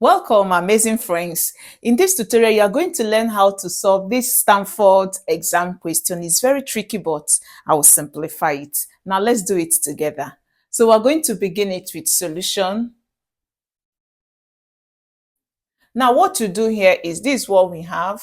Welcome, amazing friends. In this tutorial, you are going to learn how to solve this Stanford exam question. It's very tricky, but I will simplify it. Now, let's do it together. So we're going to begin it with solution. Now, what to do here is this what we have.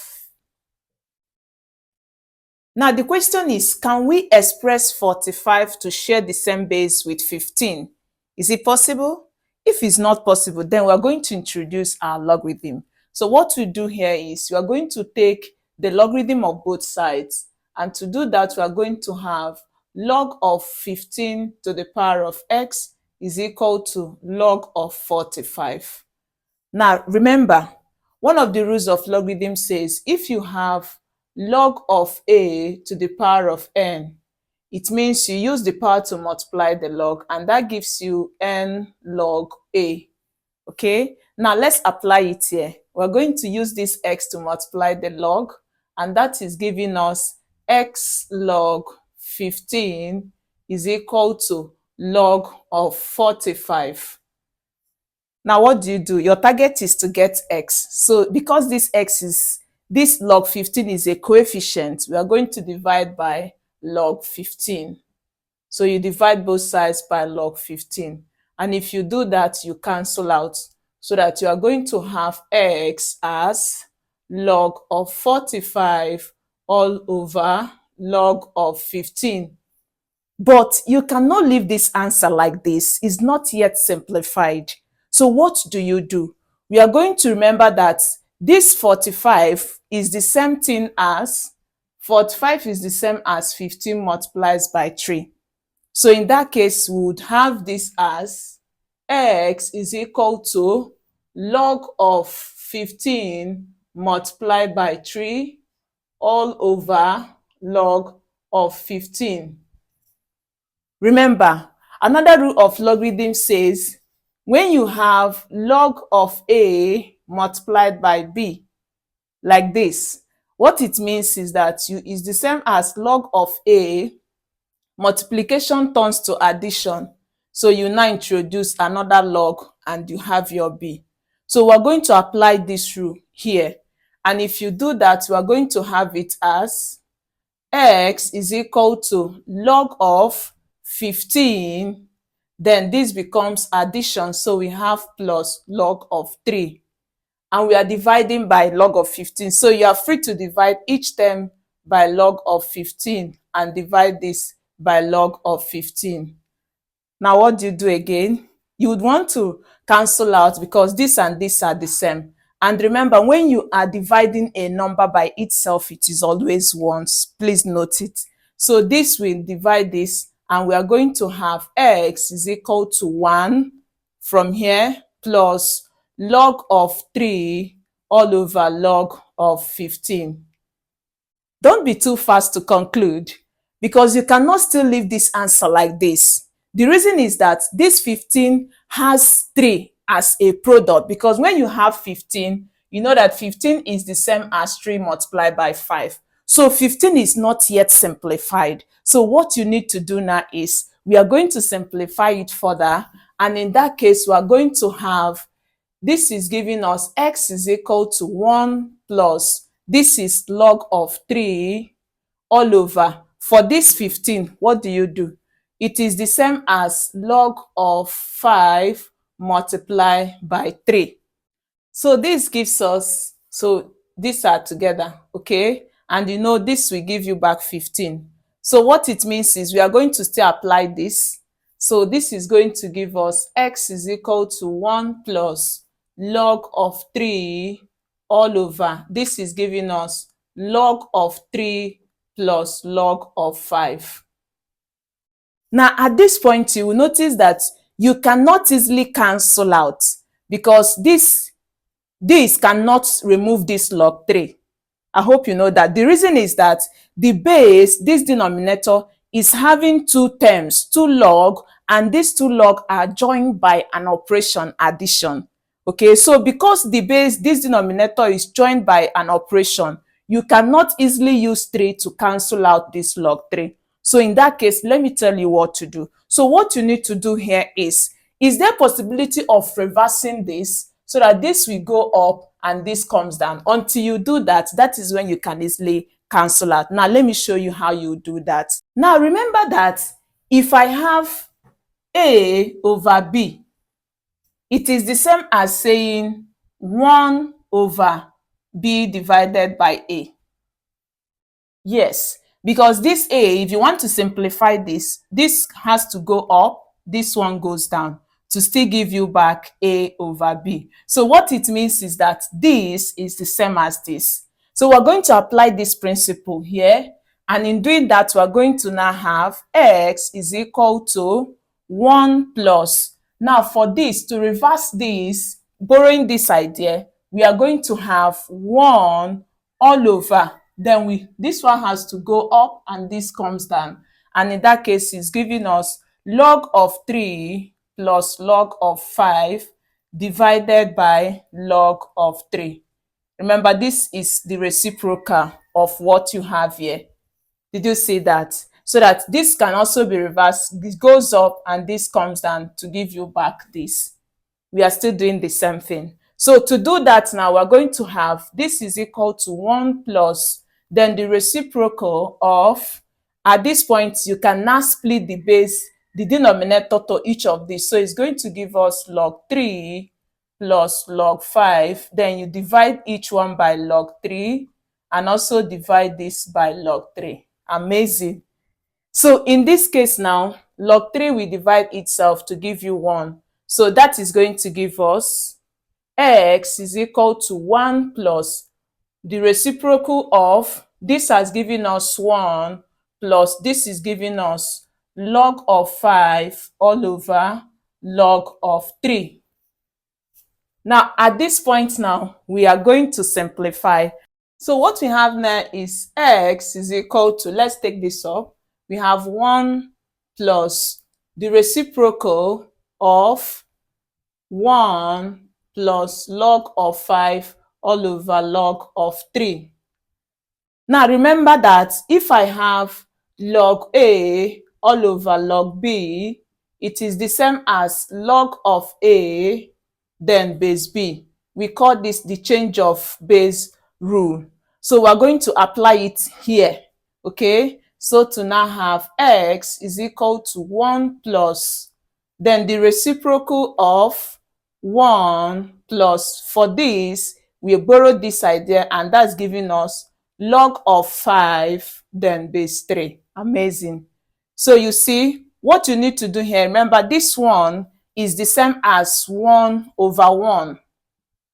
Now, the question is, can we express 45 to share the same base with 15? Is it possible? If it's not possible, then we're going to introduce our logarithm. So what we do here is we are going to take the logarithm of both sides. And to do that, we are going to have log of 15 to the power of x is equal to log of 45. Now, remember, one of the rules of logarithm says if you have log of a to the power of n, it means you use the power to multiply the log, and that gives you n log a. Okay, now let's apply it here. We're going to use this x to multiply the log, and that is giving us x log 15 is equal to log of 45. Now, what do? Your target is to get x. So because this log 15 is a coefficient, we are going to divide by log 15. So you divide both sides by log 15. And if you do that, you cancel out, so that you are going to have x as log of 45 all over log of 15. But you cannot leave this answer like this. It's not yet simplified. So what do? We are going to remember that this 45 is the same thing as 45 is the same as 15 multiplies by 3. So in that case, we would have this as x is equal to log of 15 multiplied by 3 all over log of 15. Remember, another rule of logarithm says when you have log of a multiplied by b, like this, what it means is that is the same as log of a, multiplication turns to addition. So you now introduce another log and you have your b. So we're going to apply this rule here. And if you do that, we're going to have it as x is equal to log of 15. Then this becomes addition. So we have plus log of 3. And we are dividing by log of 15. So you are free to divide each term by log of 15 and divide this by log of 15. Now what do again? You would want to cancel out because this and this are the same. And remember, when you are dividing a number by itself, it is always ones. Please note it. So this will divide this, and we are going to have x is equal to 1 from here plus log of 3 all over log of 15. Don't be too fast to conclude, because you cannot still leave this answer like this. The reason is that this 15 has 3 as a product, because when you have 15, you know that 15 is the same as 3 multiplied by 5. So 15 is not yet simplified. So what you need to do now is we are going to simplify it further. And in that case, we are going to have, this is giving us x is equal to 1 plus, this is log of 3 all over. For this 15, what do? It is the same as log of 5 multiplied by 3. So this gives us, so these are together, okay? And you know this will give you back 15. So what it means is we are going to still apply this. So this is going to give us x is equal to 1 plus log of 3 all over. This is giving us log of 3 plus log of 5. Now, at this point, you will notice that you cannot easily cancel out, because this cannot remove this log 3. I hope you know that. The reason is that the base, this denominator, is having 2 terms, 2 log, and these 2 log are joined by an operation addition. Okay, so because the base, this denominator is joined by an operation, you cannot easily use 3 to cancel out this log 3. So in that case, let me tell you what to do. So what you need to do here is there possibility of reversing this so that this will go up and this comes down. Until you do that, that is when you can easily cancel out. Now, let me show you how you do that. Now, remember that if I have A over B, it is the same as saying 1 over B divided by A. Yes, because this A, if you want to simplify this has to go up, this one goes down to still give you back A over B. So what it means is that this is the same as this. So we're going to apply this principle here. And in doing that, we're going to now have x is equal to 1 plus. Now for this, to reverse this, borrowing this idea, we are going to have 1 all over. Then this one has to go up and this comes down. And in that case, it's giving us log of 3 plus log of 5 divided by log of 3. Remember, this is the reciprocal of what you have here. Did you see that? So that this can also be reversed. This goes up and this comes down to give you back this. We are still doing the same thing. So to do that now, we're going to have this is equal to 1 plus, then the reciprocal of, at this point, you can now split the base, the denominator to each of these. So it's going to give us log 3 plus log 5. Then you divide each one by log 3 and also divide this by log 3. Amazing. So in this case now, log 3 will divide itself to give you 1. So that is going to give us x is equal to 1 plus the reciprocal of, this has given us 1 plus this is giving us log of 5 all over log of 3. Now, at this point now, we are going to simplify. So what we have now is x is equal to, let's take this up. We have 1 plus the reciprocal of 1 plus log of 5 all over log of 3. Now remember that if I have log A all over log B, it is the same as log of A then base B. We call this the change of base rule. So we're going to apply it here. Okay, so to now have x is equal to 1 plus, then the reciprocal of 1 plus, for this, we borrowed this idea and that's giving us log of 5 then base 3. Amazing. So you see, what you need to do here, remember this one is the same as 1 over 1.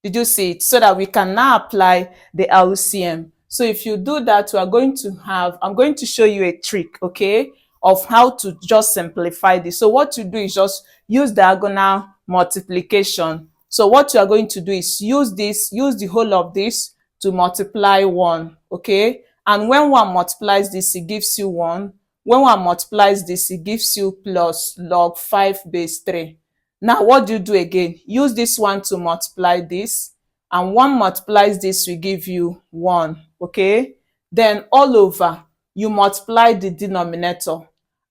Did you see it? So that we can now apply the LCM. So if you do that, we are going to have, I'm going to show you a trick, okay, of how to just simplify this. So what you do is just use diagonal multiplication. So what you are going to do is use the whole of this to multiply 1, okay? And when 1 multiplies this, it gives you 1. When 1 multiplies this, it gives you plus log 5 base 3. Now, what do you do again? Use this one to multiply this, and 1 multiplies this will give you 1, okay? Then all over, you multiply the denominator.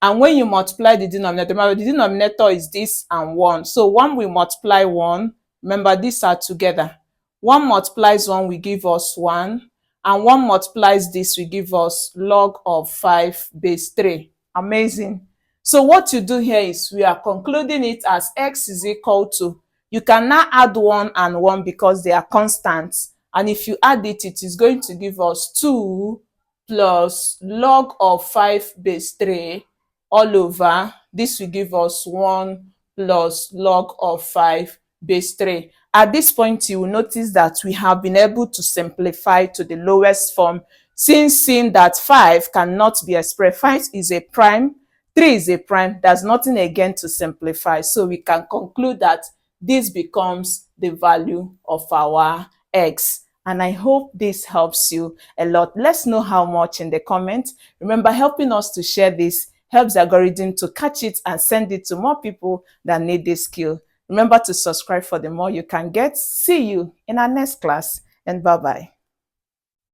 And when you multiply the denominator, remember the denominator is this and 1. So 1 will multiply 1. Remember, these are together. 1 multiplies 1 will give us 1. And 1 multiplies this will give us log of 5 base 3. Amazing. So what you do here is we are concluding it as x is equal to, you can now add 1 and 1 because they are constants. And if you add it, it is going to give us 2 plus log of 5 base 3 all over. This will give us 1 plus log of 5 base 3. At this point, you will notice that we have been able to simplify to the lowest form, since seeing that 5 cannot be expressed. 5 is a prime, 3 is a prime, there's nothing again to simplify. So we can conclude that this becomes the value of our x. And I hope this helps you a lot. Let's know how much in the comments. Remember, helping us to share this helps the algorithm to catch it and send it to more people that need this skill. Remember to subscribe for the more you can get. See you in our next class, and bye-bye.